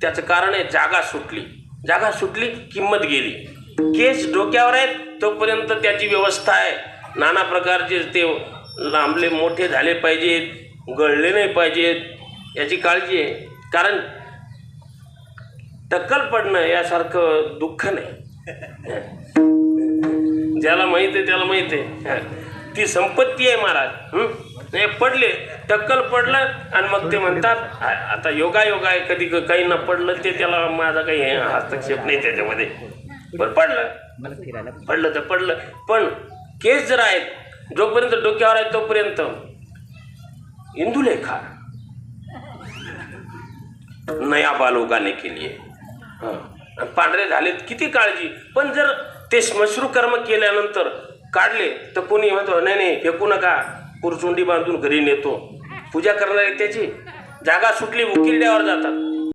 त्याचं कारण आहे जागा सुटली. जागा सुटली, किंमत गेली. केस डोक्यावर आहेत तोपर्यंत त्याची व्यवस्था आहे. नाना प्रकारचे ते लांबले मोठे झाले पाहिजेत, गळले नाही पाहिजेत याची काळजी आहे. कारण टक्कल पडणं यासारखं दुःख नाही. ज्याला माहीत आहे त्याला माहीत आहे, ती संपत्ती आहे महाराज. नाही पडले, टक्कल पडलं आणि मग ते म्हणतात आता योगायोग आहे. कधी काही न पडलं ते त्याला माझा काही हस्तक्षेप नाही त्याच्यामध्ये. पण पडलं तर पडलं. पण केस जर आहेत जोपर्यंत डोक्यावर आहे तोपर्यंत इंदुलेखा नया बाल उगाने के लिए. पांढरे झालेत किती काळजी. पण जर ते श्मश्रू कर्म केल्यानंतर काढले तर कोणी म्हणतो नाही नाही फेकू नका, पुरचुंडी बांधून घरी नेतो. पूजा करणारे त्याची जागा सुटली उकिरड्यावर जातात.